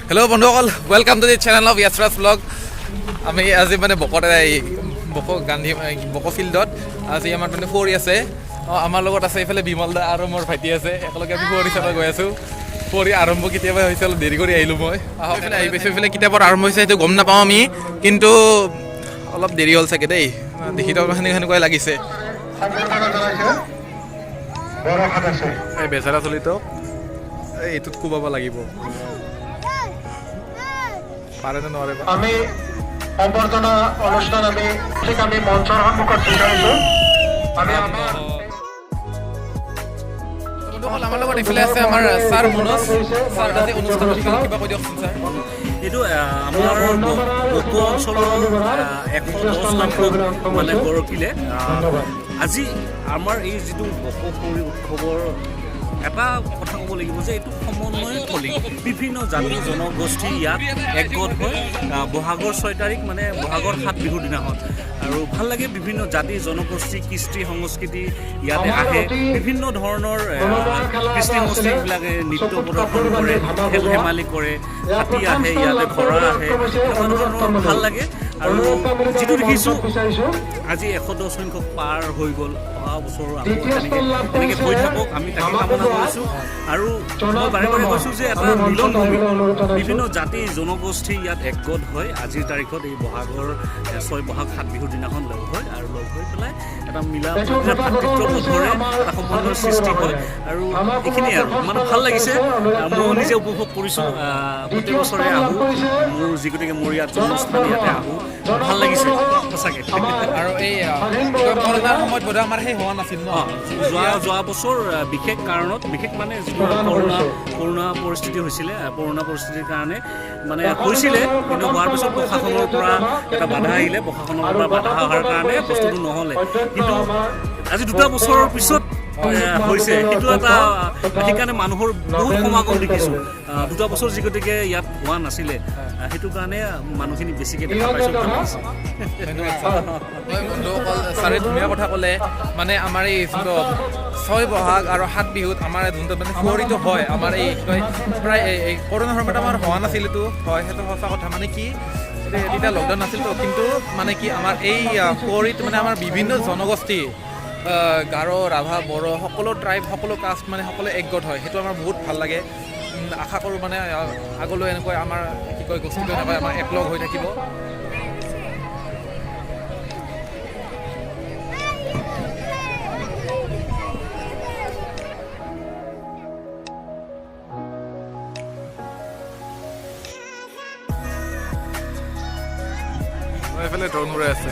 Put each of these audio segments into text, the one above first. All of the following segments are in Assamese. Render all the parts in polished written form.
হেল্ল' বন্ধুসকল, welcome to the channel of Yashraj blog. আমি আজি মানে বক ফিল্ডত আজি আমাৰ 24 আছে। আমাৰ লগত আছে এইফালে বিমল দা আৰু মোৰ ভাইটি আছে। একেলগে আমি ফুৰি চাব গৈ আছোঁ। ফুৰি আৰম্ভ কেতিয়াবা হৈছে, অলপ দেৰি কৰি আহিলোঁ মই। এইফালে আহি পাইছোঁ, এইফালে কিতাপৰ আৰম্ভ হৈছে সেইটো গম নাপাওঁ আমি, কিন্তু অলপ দেৰি হ'ল চাগে দেই। দেখিতো সেনেকুৱাই লাগিছে। এই বেচাৰা চলিতো এইটোত কোবাব লাগিব, পাৰে নে নোৱাৰে। আমি সম্বৰ্ধনা অনুষ্ঠান আমি মঞ্চৰ সন্মুখত বিচাৰিছোঁ। আমাৰ লগত এইফালে আছে আমাৰ ছাৰ মনোজ। ছাৰ আজি অনুষ্ঠানৰ বিষয়ে কিবা কৈ দিয়কচোন ছাৰ। এইটো আমাৰ বক অঞ্চলৰ 110 সংখ্যক মানে গৰকিলে আজি আমাৰ এই যিটো বক কৰি উৎসৱৰ এটা কথা ক'ব লাগিব যে এইটো সমন্বয় থলী। বিভিন্ন জাতি জনগোষ্ঠী ইয়াত একগোট হৈ বহাগৰ 6 তাৰিখ মানে বহাগৰ 7 বিহুৰ দিনাখন আৰু ভাল লাগে। বিভিন্ন জাতি জনগোষ্ঠী কৃষ্টি সংস্কৃতি ইয়াতে আহে। বিভিন্ন ধৰণৰ কৃষ্টি সংস্কৃতিবিলাকে নৃত্য প্ৰদৰ্শন কৰে, খেল ধেমালি কৰে, হাতী আহে, ইয়াতে ঘোঁৰা আহে, এনেকুৱা ধৰণৰ ভাল লাগে। আৰু যিটো দেখিছোঁ আজি 110 সংখ্যক পাৰ হৈ গ'ল। অহা বছৰ আকৌ এনেকৈ হৈ থাকক, আমি তাকে কামনা কৰিছোঁ। আৰু মই বাৰে বাৰে কৈছোঁ যে এটা মিলন ভূমি, বিভিন্ন জাতি জনগোষ্ঠী ইয়াত একগোট হয় আজিৰ তাৰিখত এই বহাগৰ 6 বহাগ 7 বিহুৰ দিনাখন লগ হয় আৰু লগ হৈ পেলাই এটা মিলা ভাতৃত্ববোধৰে এটা সম্বন্ধৰ সৃষ্টি হয়। আৰু এইখিনিয়ে আৰু মানে ভাল লাগিছে। মই নিজে উপভোগ কৰিছোঁ। প্ৰত্যেক বছৰে আহোঁ, মোৰ যিগতিকে মোৰ ইয়াত জন্মস্থান ইয়াতে আহোঁ, ভাল লাগিছে সঁচাকৈ। আৰু এই কৰোণাৰ সময়ত বোধহয় আমাৰ সেই হোৱা নাছিল ন? যোৱা বছৰ বিশেষ কাৰণত, বিশেষ মানে যিটো কৰোণা পৰিস্থিতি হৈছিলে, কৰোণা পৰিস্থিতিৰ কাৰণে মানে হৈছিলে, কিন্তু হোৱাৰ পিছত প্ৰশাসনৰ পৰা এটা বাধা আহিলে। প্ৰশাসনৰ পৰা বাধা অহাৰ কাৰণে বস্তুটো নহ'লে, কিন্তু আজি 2 বছৰৰ পিছত হৈছে। সেইটো এটা সেইকাৰণে মানুহৰ বহুত সমাগম দেখিছোঁ। 2 বছৰ যি গতিকে ইয়াত হোৱা নাছিলে, সেইটো কাৰণে মানুহখিনি বেছিকৈ দেখা পাইছোঁ। বন্ধুসকল, ছাৰে ধুনীয়া কথা ক'লে। মানে আমাৰ এই 6 বহাগ আৰু 7 বিহুত আমাৰ যোনটো মানে কুঁৱৰীটো হয়, আমাৰ এই প্ৰায় এই কৰোণাৰ সময়ত আমাৰ হোৱা নাছিলেতো, হয় সেইটো সঁচা কথা। মানে কি তেতিয়া লকডাউন নাছিলতো, কিন্তু মানে কি আমাৰ এই কুঁৱৰীত মানে আমাৰ বিভিন্ন জনগোষ্ঠী, গাৰো, ৰাভা, বড়ো, সকলো ট্ৰাইব, সকলো কাষ্ট মানে সকলো একগোট হয়। সেইটো আমাৰ বহুত ভাল লাগে। আশা কৰোঁ মানে আগলৈ এনেকৈ আমাৰ কি কয় গোষ্ঠীটো এনেকৈ আমাৰ একলগ হৈ থাকিব। এইফালে ড্ৰোন উৰাই আছে।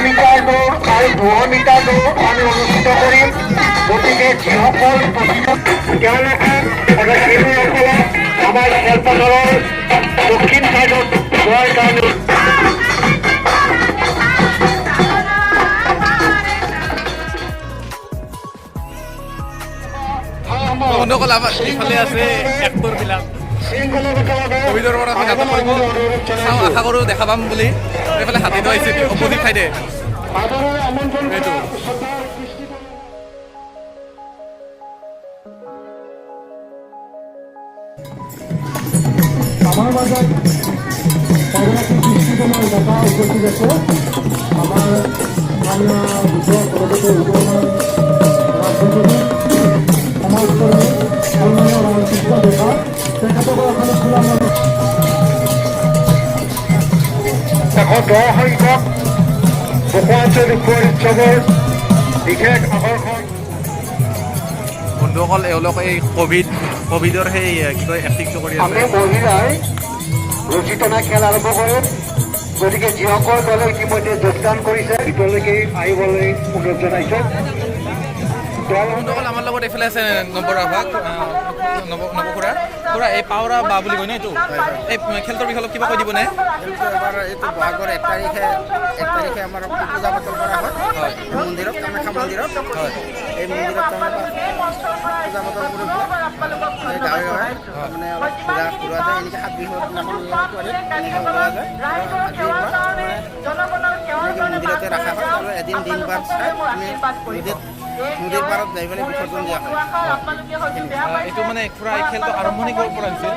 মিটাৰ দৌৰ আৰু 200 মিটাৰ দৌৰ আমি অনুষ্ঠিত কৰিম। গতিকে যিসকল তেওঁলোকে খেলুৱৈসকলে আমাৰ খেলপথাৰৰ দক্ষিণ চাইডত যোৱাৰ কাৰণে বন্ধুসকল, আমাৰ এইফালে আছে এক্টৰবিলাক। কভিডৰ পৰা আমি নাটক কৰিব চাওঁ, আশা কৰোঁ দেখা পাম বুলি। এইফালে হাতীটো আহিছে অপজিট চাইডে। এইটো আমাৰ মাজত এগৰাকী কৃষ্টিজনৰ নেতা উপস্থিত আছে। আমাৰ স্থানীয় সমাজকৰ্মী সন্মানীয় ৰামকৃষ্ণ ডেকা, তেখেতসকল এখন খোলা 110 সংখ্যক বক আঞ্চলিক কুঁৱৰী উৎসৱৰ বিশেষ আকৰ্ষণ। বন্ধুসকল, এওঁলোকে এই কভিডৰ সেই কি কয় এক্টিংটো কৰি আছে। আমি মহিলাই ৰুচিটনা খেল আৰম্ভ কৰিম। গতিকে যিসকল দলে ইতিমধ্যে যোগদান কৰিছে ভিতৰলৈকে আহিবলৈ অনুৰোধ জনাইছোঁ। বন্ধুসকল, আমাৰ লগত এইফালে আছে নৱখুৰা। খুৰা, এই পাৱৰা বা বুলি কয় ন এইটো? এই খেলটোৰ বিষয়ে অলপ কিবা কৈ দিবনে? এইটো বহাগৰ 1 তাৰিখে আমাৰ পূজা পাতল কৰা হয় মন্দিৰত, কামাখ্যা মন্দিৰত। এই মন্দিৰত পূজা পাতল কৰি গাঁৱে গাঁৱে মানে অলপ ঘূৰা যায় এনেকৈ 7 বিহুৰ দিনাখন এনেকৈ ওলোৱা যায় আজিৰ পৰা মন্দিৰতে ৰখা হয় আৰু এদিন দিন বাৰ চাই আমি নদীৰ পাৰত যাই পেলাই বিসৰ্জন দিয়া হয়। এইটো মানে খুৰা এই খেলটো আৰম্ভণি ক'ৰ পৰা হৈছিল?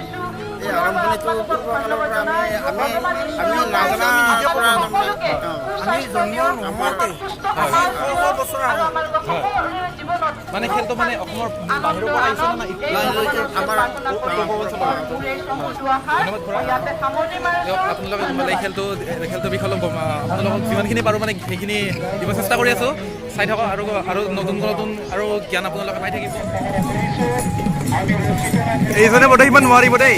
এই আৰম্ভণিটো পূৰ্বকালৰ পৰা আমি নাজানা পৰা আমি জন্ম নোহোৱাতেই বছৰ আগত মানে খেলটো মানে অসমৰ বাহিৰৰ পৰা আহিছে না আমাৰ ধন্যবাদ খুৰা। দিয়ক আপোনালোকে মানে এই খেলটোৰ বিষয়ে অলপ আপোনালোকক যিমানখিনি পাৰোঁ মানে সেইখিনি দিব চেষ্টা কৰি আছোঁ। চাই থাকক আৰু নতুন আৰু জ্ঞান আপোনালোকে পাই থাকিব। এইজনে বোধহয় ইমান নোৱাৰিব দেই।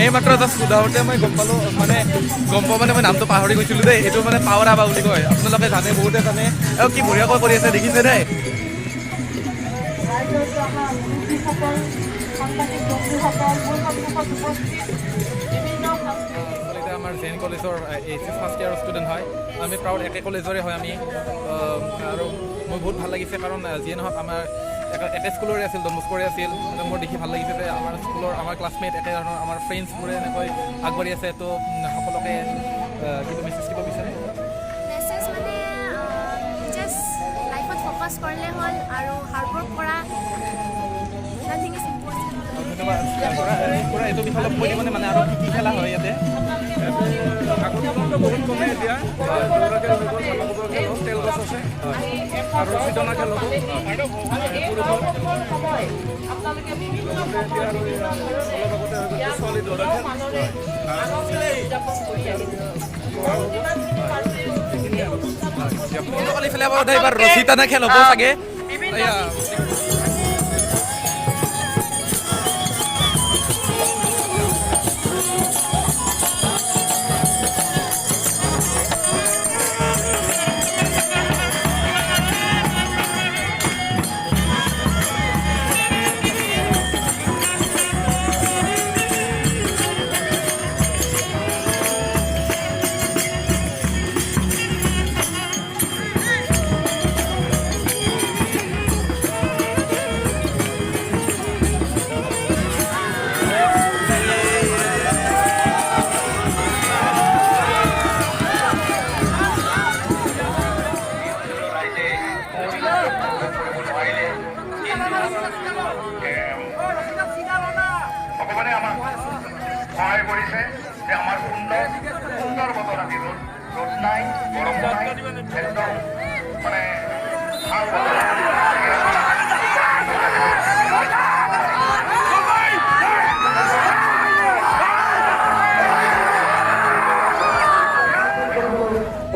এইমাত্ৰ জাষ্ট সোধাওঁতে মই গম পালোঁ মানে মই নামটো পাহৰি গৈছিলোঁ দেই। এইটো মানে পাৱৰা বা বুলি কয়, আপোনালোকে জানে, বহুতে জানে। আৰু কি বঢ়িয়াকৈ কৰি আছে দেখিছে দেই। আমাৰ জেন কলেজৰ এইচ এছ ফাৰ্ষ্ট ইয়াৰৰ ষ্টুডেণ্ট হয়। আমি প্ৰাউড একে কলেজৰে হয় আমি। আৰু মোৰ বহুত ভাল লাগিছে কাৰণ যিয়ে নহওক আমাৰ একে স্কুলৰে আছিল, ডন বস্কোৰে আছিল। মোৰ দেখি ভাল লাগিছে যে আমাৰ স্কুলৰ আমাৰ ক্লাছমেট একে ধৰণৰ আমাৰ ফ্ৰেণ্ডছবোৰে এনেকৈ আগবাঢ়ি আছে। তো সকলোকে কিবা মেছেজ দিব বিচাৰে? মেছেজ মানে জাষ্ট লাইফত ফ'কাছ কৰিলে হ'ল আৰু হাৰ্ড ৱৰ্ক কৰা। Nothing is impossible. ধন্যবাদ খুৰা। এইটো বিষয়ে অলপ কৈ দিব মানে আৰু কি খেলা হয় ইয়াতে? বহুত কমে এতিয়া দৌৰা খেল হৈ গ'ল, ভালাকুবৰ খেল হ'ল, তেল গছ আছে আৰু চিটনা খেল হ'ব পুৰুষৰ। এতিয়া আৰু অলপ আগতে হৈ গৈছে ছোৱালী দৌৰা খেল। আপোনালোকৰ ইফালে এইবাৰ ৰছী টানা খেল হ'ব চাগে। ভগৱানে আমাক সহায় কৰিছে যে আমাৰ সুন্দৰ বতৰ আজি ৰ'দ নাই, গৰম নাই, একদম মানে ভাল বতৰ।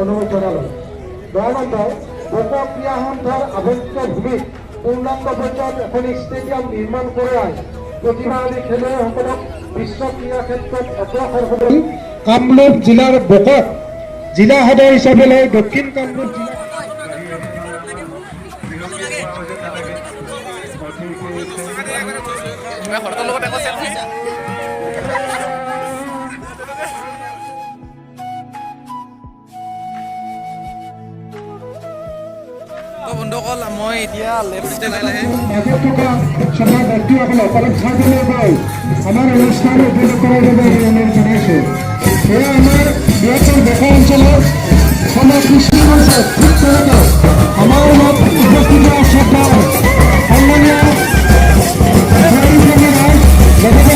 অনুৰোধ জনালোঁ। দয়ানন্দৰ লোকক্ৰিয়া সন্থাৰ আভ্যন্তৰীণ ভূমিত পূৰ্ণাংগ পৰ্যায়ত এখন ষ্টেডিয়াম নিৰ্মাণ কৰোৱাই প্ৰতিভাশালী খেলুৱৈসকলক বিশ্ব ক্ৰীড়া ক্ষেত্ৰত অগ্ৰসৰ হ'বলৈ কামৰূপ জিলাৰ বকত জিলা সদৰ হিচাপে লৈ দক্ষিণ কামৰূপ জিলা বন্ধুসকল, মই এতিয়া লেফ্ট ষ্টেপ লাহে মাজত থকা সভাৰ ব্যক্তিসকলক অলপ চাবলৈ গৈ আমাৰ অনুষ্ঠান উপভোগ কৰাৰ বাবে অনুৰোধ জনাইছোঁ। এয়া আমাৰ বৃহত্তৰ দেশা অঞ্চলৰ কৃষ্টি মঞ্চত ঠিক তেনেকৈ আমাৰ লগত উপস্থিত হোৱা শ্ৰদ্ধাৰ সন্মানীয় লগতে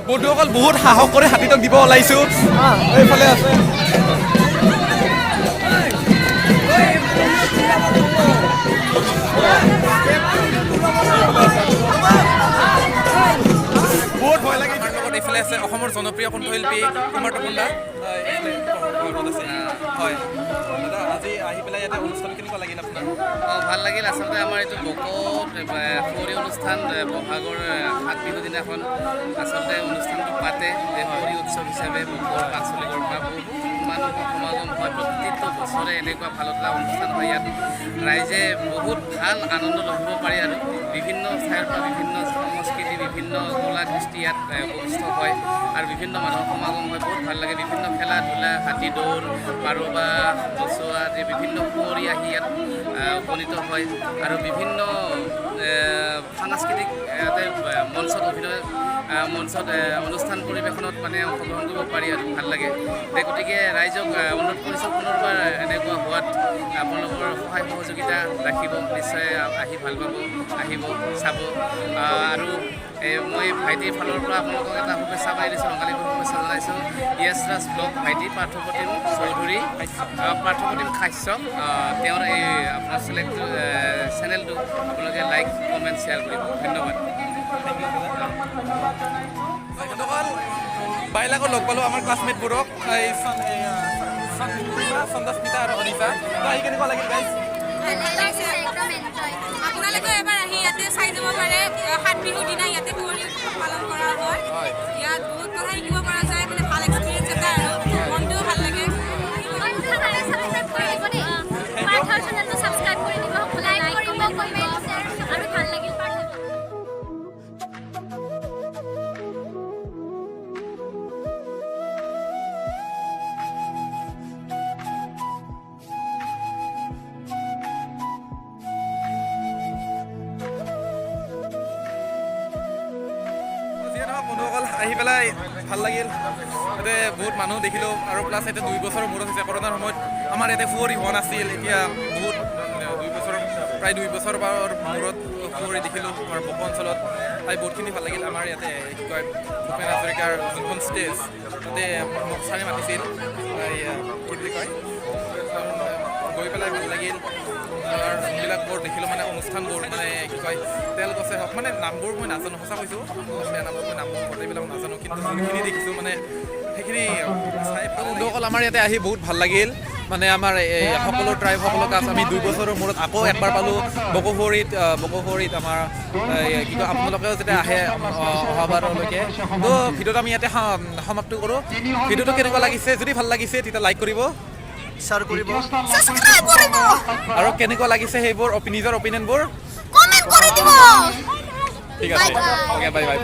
বন্ধুসকল বহুত সাহস কৰি হাতীটোক দিব ওলাইছোঁ এইফালে আছে বহুত ভয় লাগে আমাৰ লগত এইফালে আছে অসমৰ জনপ্ৰিয় কণ্ঠশিল্পী কুমাৰ তপন দা হয় দাদা আজি আহি পেলাই ইয়াতে অনুষ্ঠান কেনেকুৱা লাগিল আপোনাৰ ভাল লাগিল আচলতে আমাৰ এইটো বকো কুঁৱৰী অনুষ্ঠান বহাগৰ 7 বিহুৰ দিনাখন আচলতে অনুষ্ঠানটো পাতে কুঁৱৰী উৎসৱ হিচাপে বকোৰ আঞ্চলিকৰ পৰা বহুত মানুহ সমাগম হয় প্ৰতিটো বছৰে এনেকুৱা ভাল লগা অনুষ্ঠান হয় ইয়াত ৰাইজে বহুত ভাল আনন্দ ল'ব পাৰে আৰু বিভিন্ন ঠাইৰ পৰা বিভিন্ন সংস্কৃতি বিভিন্ন কলা কৃষ্টি ইয়াত উপস্থিত হয় আৰু বিভিন্ন মানুহৰ সমাগম হয় বহুত ভাল লাগে বিভিন্ন খেলা ধূলা হাতী দৌৰ পাৰবা বচোৱা আদি বিভিন্ন কুঁৱৰী আহি ইয়াত উপনীত হয় আৰু বিভিন্ন সাংস্কৃতিক মঞ্চত অভিনয় মঞ্চত অনুষ্ঠান পৰিৱেশনত মানে অংশগ্ৰহণ কৰিব পাৰি আৰু ভাল লাগে গতিকে ৰাইজক অনুৰোধ কৰিছোঁ পুনৰবাৰ এনেকুৱা হোৱাত আপোনালোকৰ সহায় সহযোগিতা ৰাখিব নিশ্চয় আহি ভাল পাব আহিব চাব আৰু মই ভাইটিৰ ফালৰ পৰা আপোনালোকক এটা শুভেচ্ছা পাই দিছোঁ ৰঙালী বিহুৰ শুভেচ্ছা জনাইছোঁ য়েছ ৰাজ ব্লগ ভাইটি পাৰ্থপ্ৰতিম চৌধুৰী পাৰ্থপ্ৰতিম খাস্যপ তেওঁৰ এই আপোনাৰ চেনেলটো আপোনালোকে লাইক কমেণ্ট শ্বেয়াৰ কৰিব ধন্যবাদ বাইলাকো লগ পালোঁ আমাৰ ক্লাছমেটবোৰক এই চন্দস্মিতা আৰু অনিতা আহি কেনেকুৱা লাগিল গাইজ আপোনালোকে এবাৰ আহি ইয়াতে চাই যাব পাৰে 7 বিহুৰ দিনা ইয়াতে কুঁৱৰী পালন কৰা হয় ইয়াত বহুত কথা শিকিব পৰা যায় মানে ভাল এক্সপিৰিয়েঞ্চ এটা আৰু মনটোও ভাল লাগে সাবস্ক্ৰাইব কৰি দিব লাইক কৰিব কমেণ্ট আৰু ভাল লাগিল বন্ধুসকল আহি পেলাই ভাল লাগিল ইয়াতে বহুত মানুহ দেখিলোঁ আৰু প্লাছ ইয়াতে 2 বছৰৰ মূৰত হৈছে কৰোণাৰ সময়ত আমাৰ ইয়াতে কুঁৱৰী হোৱা নাছিল এতিয়া বহুত 2 বছৰ প্ৰায় 2 বছৰৰ মূৰত কুঁৱৰী দেখিলোঁ আমাৰ বকো অঞ্চলত তাই বহুতখিনি ভাল লাগিল আমাৰ ইয়াতে কি কয় ভূপেন হাজৰিকাৰ যোনখন ষ্টেজ তাতে মোক ছাৰে মাতিছিল কি বুলি কয় গৈ পেলাই ভাল লাগিল যোনবিলাকবোৰ দেখিলোঁ মানে অনুষ্ঠানবোৰ মানে কি কয় তেলগছে হওক মানে নামবোৰ মই নাজানো সঁচা কৈছোঁ বেয়া নামবোৰ মই নামবোৰ গোটেইবিলাক নাজানো কিন্তু যোনখিনি দেখিছোঁ মানে সেইখিনি চাই বন্ধুসকল আমাৰ ইয়াতে আহি বহুত ভাল লাগিল মানে আমাৰ সকলো ট্ৰাইবসকলক আমি 2 বছৰৰ মূৰত আকৌ একবাৰ পালোঁ বকোফৰিত আমাৰ কি কয় আপোনালোকেও যেতিয়া আহে অহাবাৰলৈকে তো ভিডিঅ'টো আমি ইয়াতে সমাপ্ত কৰোঁ ভিডিঅ'টো কেনেকুৱা লাগিছে যদি ভাল লাগিছে তেতিয়া লাইক কৰিব শ্বেয়াৰ কৰিব আৰু কেনেকুৱা লাগিছে সেইবোৰ নিজৰ অপিনিয়নবোৰ কমেণ্ট কৰি দিব ঠিক আছে অ'কে বাই বাই